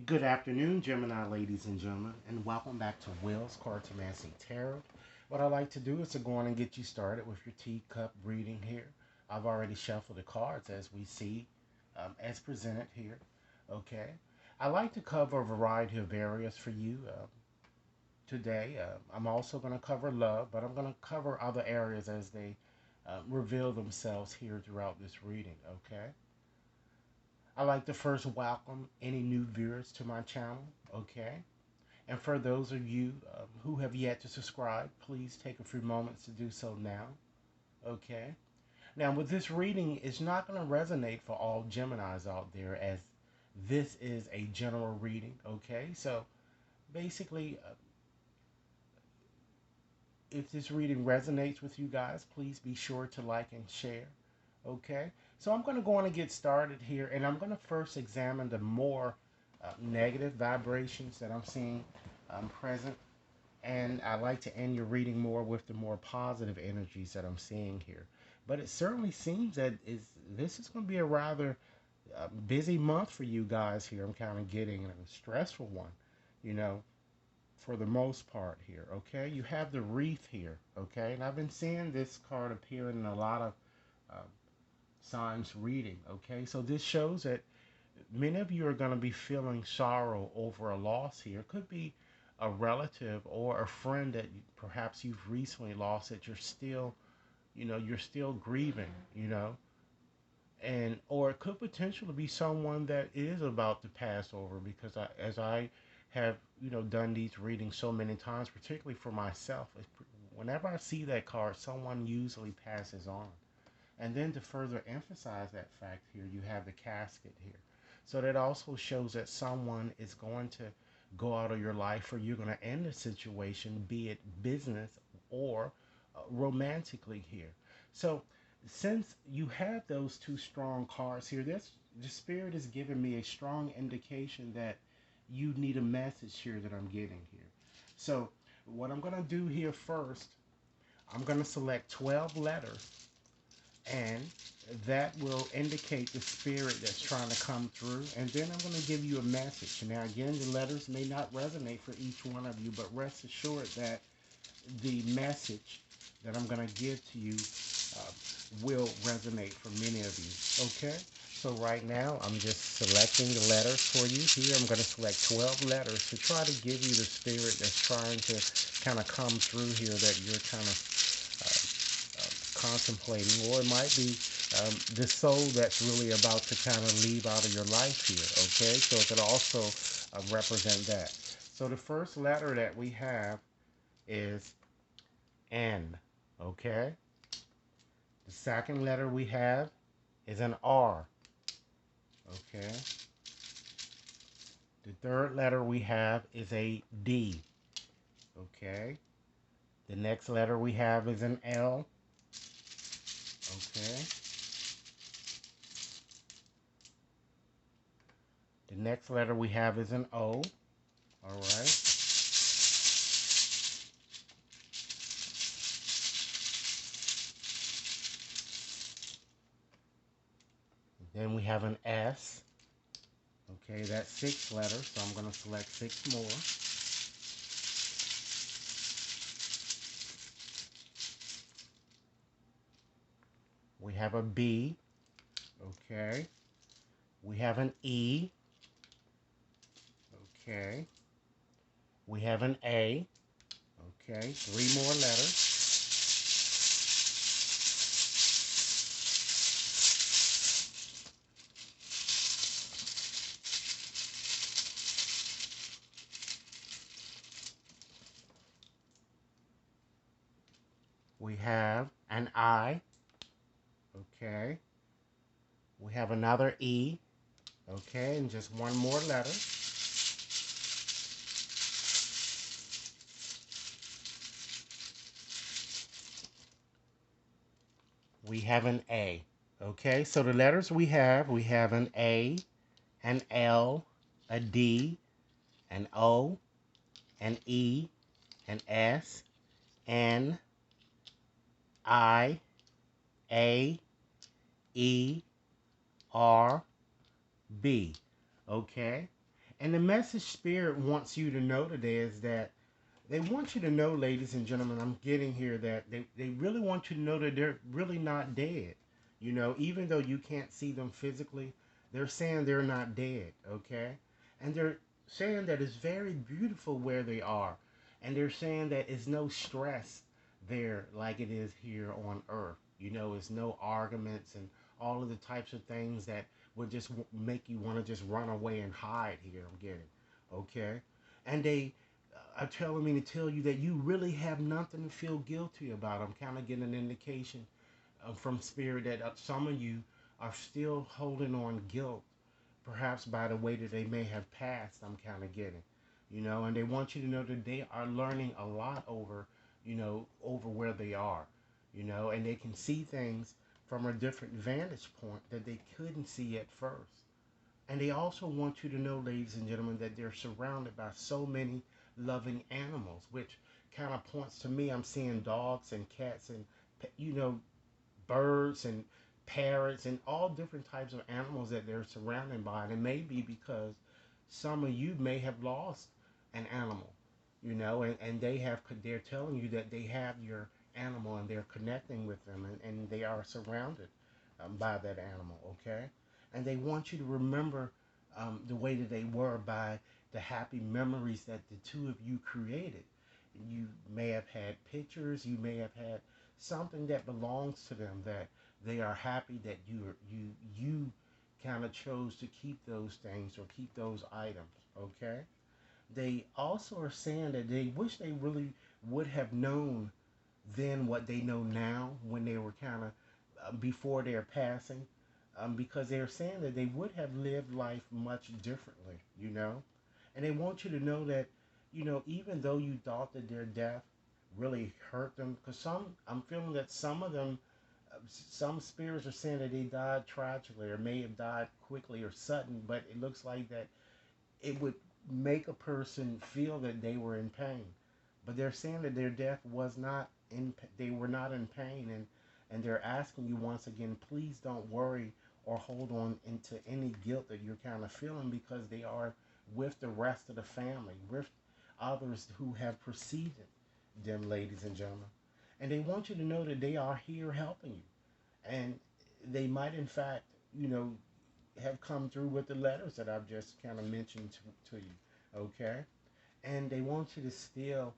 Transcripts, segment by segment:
Good afternoon, Gemini ladies and gentlemen, and welcome back to Will's Cartomancy Tarot. What I like to do is to go on and get you started with your teacup reading here. I've already shuffled the cards as we see, as presented here. Okay. I like to cover a variety of areas for you today. I'm also going to cover love, but I'm going to cover other areas as they reveal themselves here throughout this reading. Okay. I like to first welcome any new viewers to my channel. Okay. And for those of you who have yet to subscribe, please take a few moments to do so now. Okay. Now, with this reading, it's not going to resonate for all Geminis out there, as this is a general reading. Okay. So basically, if this reading resonates with you guys, please be sure to like and share. Okay. So I'm going to go on and get started here, and I'm going to first examine the more negative vibrations that I'm seeing present. And I like to end your reading more with the more positive energies that I'm seeing here. But it certainly seems that this is going to be a rather busy month for you guys here. I'm kind of getting a stressful one, you know, for the most part here. Okay, you have the wreath here. Okay, and I've been seeing this card appear in a lot of uh, signs reading. Okay, so this shows that many of you are going to be feeling sorrow over a loss here. It could be a relative or a friend that perhaps you've recently lost that you're still, you're still grieving, and or it could potentially be someone that is about to pass over because as I have, done these readings so many times, particularly for myself, whenever I see that card, someone usually passes on. And then to further emphasize that fact here, you have the casket here. So that also shows that someone is going to go out of your life, or you're going to end the situation, be it business or romantically here. So since you have those two strong cards here, this the spirit is giving me a strong indication that you need a message here that I'm getting here. So what I'm going to do here first, I'm going to select 12 letters, and that will indicate the spirit that's trying to come through. And then I'm going to give you a message. Now, again, the letters may not resonate for each one of you, but rest assured that the message that I'm going to give to you uh, will resonate for many of you. Okay? So right now, I'm just selecting the letters for you. Here, I'm going to select 12 letters to try to give you the spirit that's trying to kind of come through here that you're kind of contemplating, or it might be the soul that's really about to kind of leave out of your life here. Okay, so it could also represent that. So the first letter that we have is N. Okay, the second letter we have is an R. Okay, the third letter we have is a D. Okay, the next letter we have is an L. Okay. The next letter we have is an O. All right. Then we have an S. Okay, that's 6 letters, so I'm going to select 6 more. We have a B. Okay. We have an E. Okay. We have an A. Okay, 3 more letters. We have an I. Okay. We have another E. Okay, and just 1 more letter. We have an A. Okay, so the letters we have an A, an L, a D, an O, an E, an S, N, I, A, E, R, B. Okay, And the message Spirit wants you to know today is that they want you to know, ladies and gentlemen, I'm getting here, that they really want you to know that they're really not dead. You know, even though you can't see them physically, they're saying they're not dead, okay? And they're saying that it's very beautiful where they are. And they're saying that it's no stress there like it is here on earth. You know, it's no arguments and all of the types of things that would just make you want to just run away and hide here. I'm getting, okay? And they are telling me to tell you that you really have nothing to feel guilty about. I'm kind of getting an indication from Spirit that some of you are still holding on guilt, perhaps by the way that they may have passed. I'm kind of getting, you know, and they want you to know that they are learning a lot over, you know, over where they are, you know, and they can see things from a different vantage point that they couldn't see at first. And they also want you to know, ladies and gentlemen, that they're surrounded by so many loving animals, which kind of points to me. I'm seeing dogs and cats and, you know, birds and parrots and all different types of animals that they're surrounded by. And it may be because some of you may have lost an animal, you know, and they're telling you that they have your animal and they're connecting with them and they are surrounded by that animal, okay? And they want you to remember the way that they were by the happy memories that the two of you created. You may have had pictures, you may have had something that belongs to them that they are happy that you kind of chose to keep those things or keep those items, okay? They also are saying that they wish they really would have known then what they know now when they were kind of before their passing, because they're saying that they would have lived life much differently, you know? And they want you to know that, you know, even though you thought that their death really hurt them, because I'm feeling that some of them, some spirits are saying that they died tragically or may have died quickly or sudden, but it looks like that it would make a person feel that they were in pain. But they're saying that their death was not in, they were not in pain, and they're asking you once again, please don't worry or hold on into any guilt that you're kind of feeling because they are with the rest of the family, with others who have preceded them, ladies and gentlemen. And they want you to know that they are here helping you. And they might, in fact, you know, have come through with the letters that I've just kind of mentioned to you, okay? And they want you to still,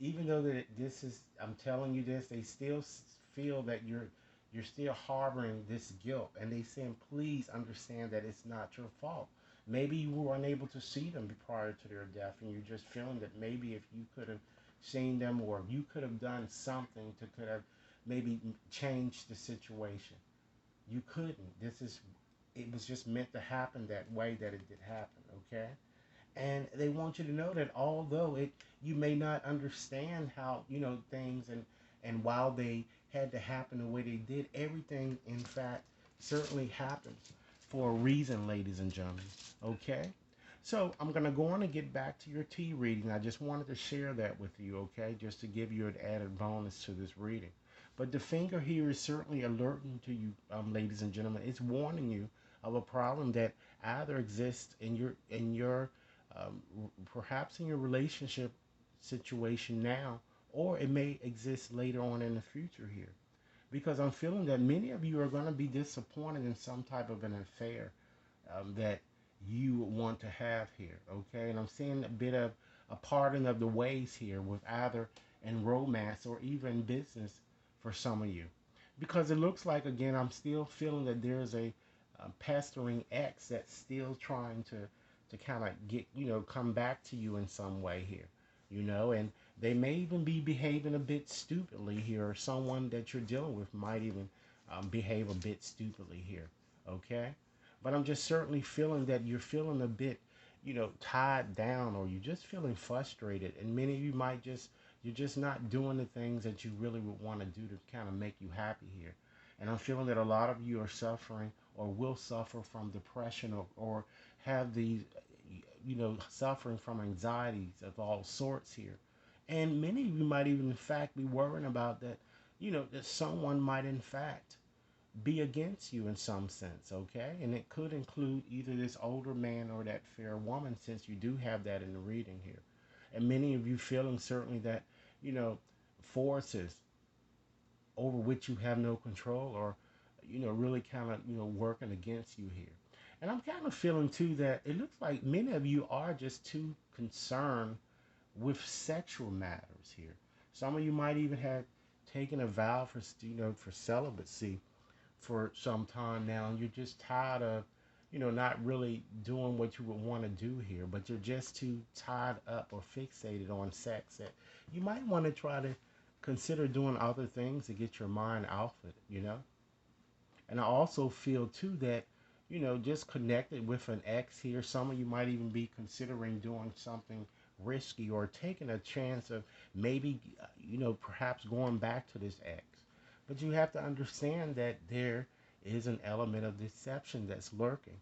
even though that this is, I'm telling you this, they still feel that you're still harboring this guilt, and they saying, please understand that it's not your fault. Maybe you were unable to see them prior to their death, and you're just feeling that maybe if you could have seen them, or you could have done something to could have maybe changed the situation. You couldn't. This is, it was just meant to happen that way that it did happen, okay? And they want you to know that although it, you may not understand how, you know, things, and while they had to happen the way they did, everything in fact certainly happens for a reason, ladies and gentlemen, okay? So I'm going to go on and get back to your tea reading. I just wanted to share that with you, okay, just to give you an added bonus to this reading. But the finger here is certainly alerting to you, ladies and gentlemen. It's warning you of a problem that either exists in your um, perhaps in your relationship situation now, or it may exist later on in the future here. Because I'm feeling that many of you are going to be disappointed in some type of an affair that you want to have here, okay? And I'm seeing a bit of a parting of the ways here with either in romance or even business for some of you. Because it looks like, again, I'm still feeling that there's a pestering ex that's still trying to kind of get, you know, come back to you in some way here, you know, and they may even be behaving a bit stupidly here, or someone that you're dealing with might even behave a bit stupidly here, okay? But I'm just certainly feeling that you're feeling a bit, you know, tied down, or you're just feeling frustrated, and many of you might just, you're just not doing the things that you really would want to do to kind of make you happy here. And I'm feeling that a lot of you are suffering or will suffer from depression, or have these, you know, suffering from anxieties of all sorts here. And many of you might even, in fact, be worrying about that, you know, that someone might, in fact, be against you in some sense, okay? And it could include either this older man or that fair woman, since you do have that in the reading here. And many of you feeling certainly that, you know, forces over which you have no control, or, really kind of, working against you here. And I'm kind of feeling too that it looks like many of you are just too concerned with sexual matters here. Some of you might even have taken a vow for, for celibacy for some time now, and you're just tired of, not really doing what you would want to do here, but you're just too tied up or fixated on sex that you might want to try to consider doing other things to get your mind off it. And I also feel too that, just connected with an ex here, some of you might even be considering doing something risky or taking a chance of maybe, perhaps going back to this ex. But you have to understand that there is an element of deception that's lurking.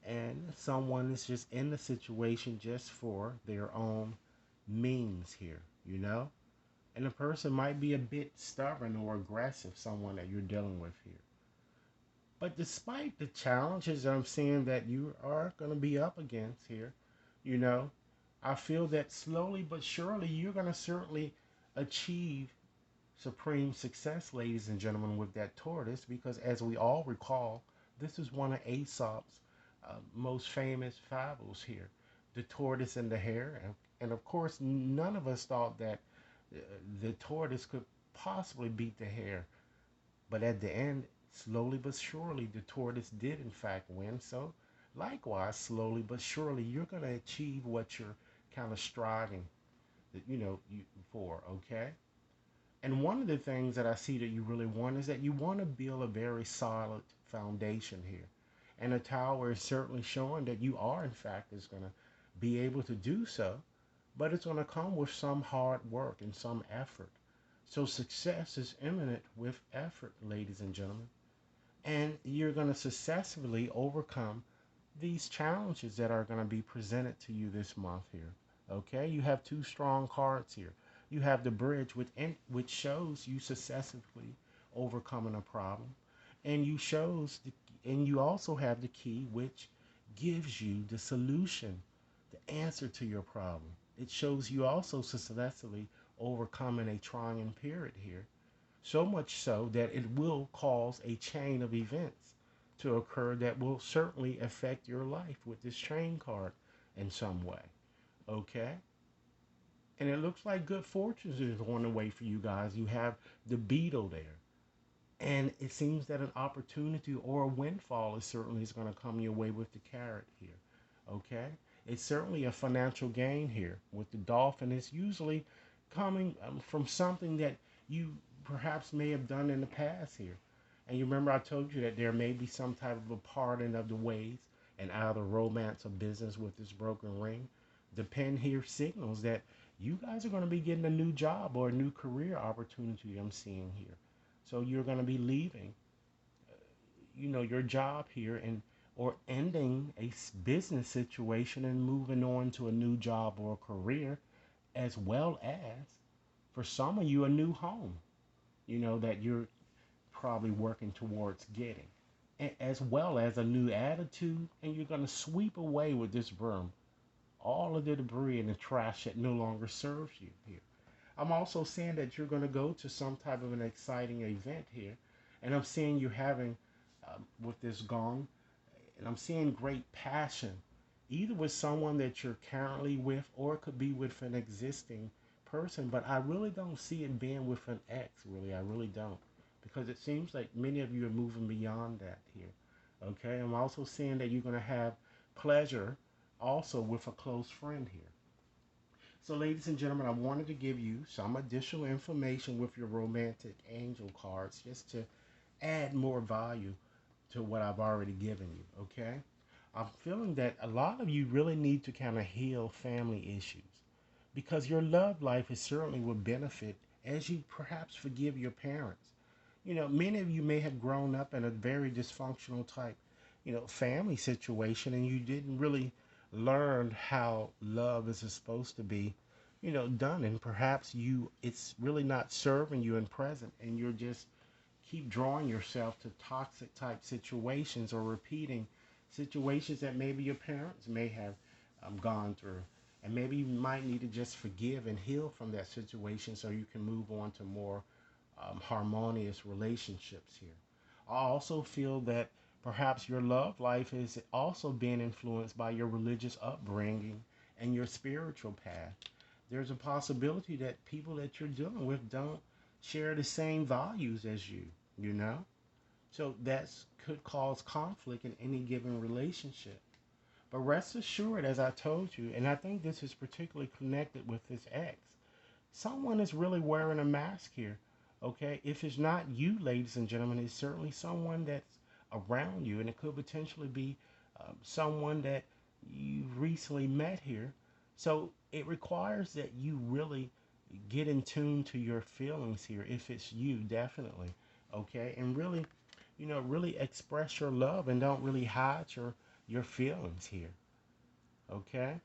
And someone is just in the situation just for their own means here. And the person might be a bit stubborn or aggressive, someone that you're dealing with here. But despite the challenges I'm seeing that you are going to be up against here, you know, I feel that slowly but surely you're going to certainly achieve supreme success, ladies and gentlemen, with that tortoise, because as we all recall, this is one of Aesop's most famous fables here, the tortoise and the hare. And of course, none of us thought that uh, the tortoise could possibly beat the hare. But at the end, slowly but surely, the tortoise did in fact win. So, likewise, slowly but surely, you're going to achieve what you're kind of striving, for. Okay. And one of the things that I see that you really want is that you want to build a very solid foundation here. And a tower is certainly showing that you are, in fact, is going to be able to do so, but it's going to come with some hard work and some effort. So success is imminent with effort, ladies and gentlemen. And you're going to successfully overcome these challenges that are going to be presented to you this month here. Okay, you have two strong cards here. You have the bridge, which shows you successfully overcoming a problem, and and you also have the key, which gives you the solution, the answer to your problem. It shows you also successfully overcoming a trying period here, so much so that it will cause a chain of events to occur that will certainly affect your life with this train card in some way. Okay? And it looks like good fortunes is on the way for you guys. You have the beetle there. And it seems that an opportunity or a windfall is going to come your way with the carrot here. Okay? It's certainly a financial gain here. With the dolphin, it's usually coming from something that you perhaps may have done in the past here. And you remember I told you that there may be some type of a parting of the ways and either romance or business with this broken ring. The pen here signals that you guys are going to be getting a new job or a new career opportunity I'm seeing here. So you're going to be leaving, your job here and or ending a business situation and moving on to a new job or a career, as well as for some of you a new home, that you're probably working towards getting, as well as a new attitude, and you're going to sweep away with this broom all of the debris and the trash that no longer serves you here. I'm also seeing that you're going to go to some type of an exciting event here, and I'm seeing you having with this gong, and I'm seeing great passion, either with someone that you're currently with, or it could be with an existing person. But I really don't see it being with an ex. Really, I really don't, because it seems like many of you are moving beyond that here. Okay, I'm also seeing that you're going to have pleasure also with a close friend here. So, ladies and gentlemen, I wanted to give you some additional information with your romantic angel cards just to add more value to what I've already given you, okay? I'm feeling that a lot of you really need to kind of heal family issues, because your love life is certainly will benefit as you perhaps forgive your parents. Many of you may have grown up in a very dysfunctional type, family situation, and you didn't really learn how love is supposed to be, done. And perhaps it's really not serving you in present, and you're just keep drawing yourself to toxic type situations or repeating situations that maybe your parents may have gone through. And maybe you might need to just forgive and heal from that situation so you can move on to more harmonious relationships here. I also feel that perhaps your love life is also being influenced by your religious upbringing and your spiritual path. There's a possibility that people that you're dealing with don't share the same values as you know? So that could cause conflict in any given relationship. But rest assured, as I told you, and I think this is particularly connected with this ex, someone is really wearing a mask here. Okay, if it's not you, ladies and gentlemen, it's certainly someone that's around you, and it could potentially be someone that you recently met here. So it requires that you really get in tune to your feelings here, if it's you, definitely. Okay, and really, really express your love and don't really hide your feelings here. Okay,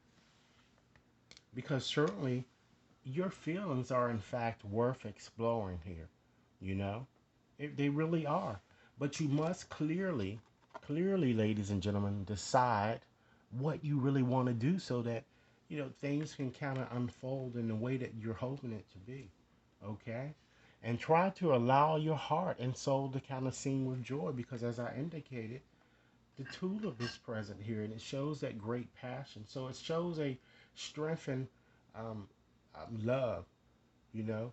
because certainly your feelings are in fact worth exploring here, you know? They really are. But you must clearly, ladies and gentlemen, decide what you really want to do so that, things can kind of unfold in the way that you're hoping it to be. Okay? And try to allow your heart and soul to kind of sing with joy because, as I indicated, the tulip is present here and it shows that great passion. So it shows a strengthened um, love, you know,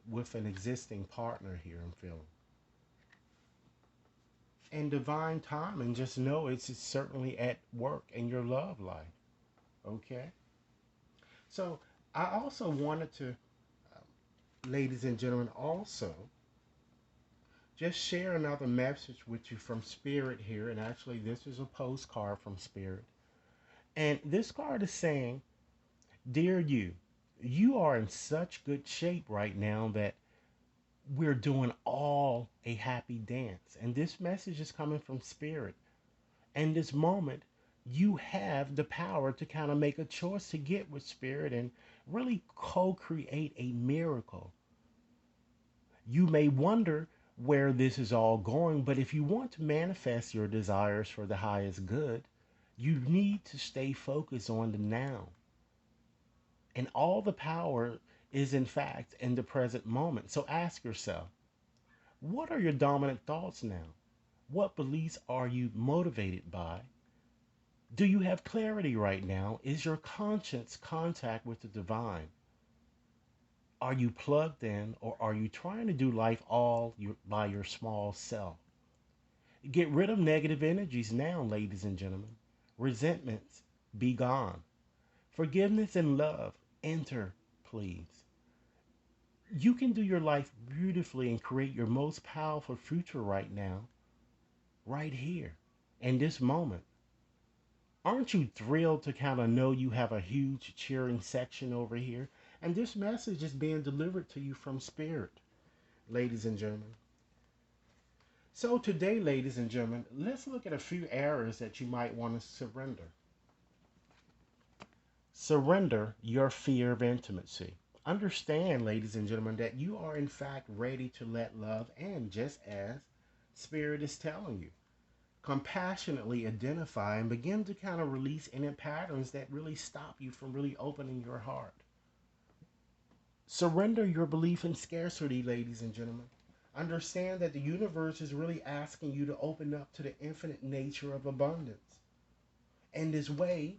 with an existing partner here, I'm feeling. And divine time, and just know it's certainly at work in your love life. Okay? So I also wanted to, ladies and gentlemen, also just share another message with you from Spirit here. And actually, this is a postcard from Spirit. And this card is saying, Dear you, you are in such good shape right now that we're doing all a happy dance. And this message is coming from Spirit. And this moment, you have the power to kind of make a choice to get with Spirit and really co create a miracle. You may wonder where this is all going, but if you want to manifest your desires for the highest good, you need to stay focused on the now. And all the power is, in fact, in the present moment. So ask yourself, what are your dominant thoughts now? What beliefs are you motivated by? Do you have clarity right now? Is your conscience contact with the divine? Are you plugged in or are you trying to do life by your small self? Get rid of negative energies now, ladies and gentlemen. Resentments, be gone. Forgiveness and love, enter, please. You can do your life beautifully and create your most powerful future right now, right here, in this moment. Aren't you thrilled to kind of know you have a huge cheering section over here? And this message is being delivered to you from Spirit, ladies and gentlemen. So today, ladies and gentlemen, let's look at a few areas that you might want to surrender. Surrender your fear of intimacy. Understand, ladies and gentlemen, that you are in fact ready to let love in, just as Spirit is telling you. Compassionately identify and begin to kind of release any patterns that really stop you from really opening your heart. Surrender your belief in scarcity, ladies and gentlemen. Understand that the universe is really asking you to open up to the infinite nature of abundance. And this way,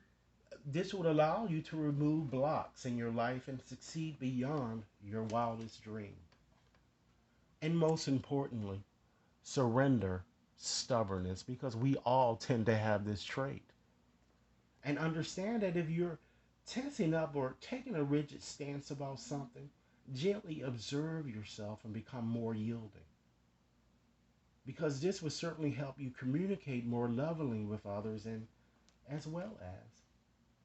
this would allow you to remove blocks in your life and succeed beyond your wildest dream. And most importantly, surrender stubbornness because we all tend to have this trait. And understand that if you're tensing up or taking a rigid stance about something, gently observe yourself and become more yielding. Because this will certainly help you communicate more lovingly with others and as well as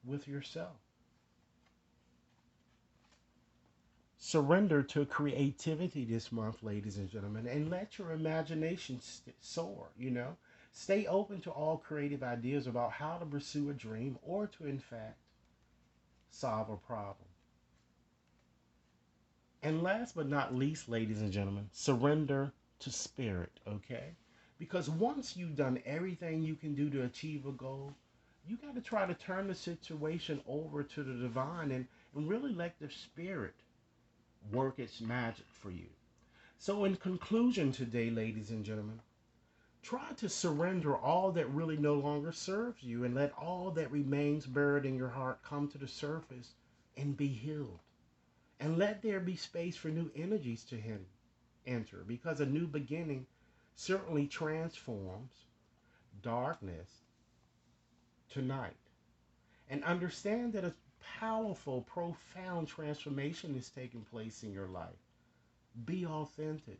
with yourself. Surrender to creativity this month, ladies and gentlemen, and let your imagination soar, Stay open to all creative ideas about how to pursue a dream or to, in fact, solve a problem. And last but not least, ladies and gentlemen, surrender to spirit, okay? Because once you've done everything you can do to achieve a goal, you got to try to turn the situation over to the divine and really let the spirit work its magic for you. So, in conclusion today, ladies and gentlemen, try to surrender all that really no longer serves you and let all that remains buried in your heart come to the surface and be healed. And let there be space for new energies to enter, because a new beginning certainly transforms darkness to night. And understand that a powerful, profound transformation is taking place in your life. Be authentic,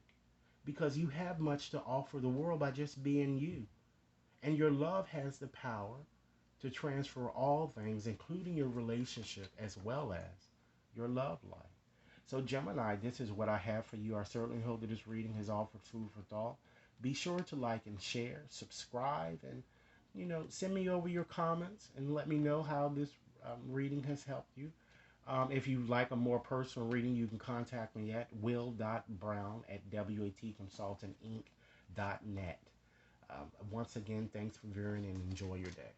because you have much to offer the world by just being you. And your love has the power to transfer all things, including your relationship as well as your love life. So, Gemini, this is what I have for you. I certainly hope that this reading has offered food for thought. Be sure to like and share, subscribe, and send me over your comments and let me know how this reading has helped you. If you like a more personal reading, you can contact me at will.brown@watconsultantinc.net. Once again, thanks for viewing and enjoy your day.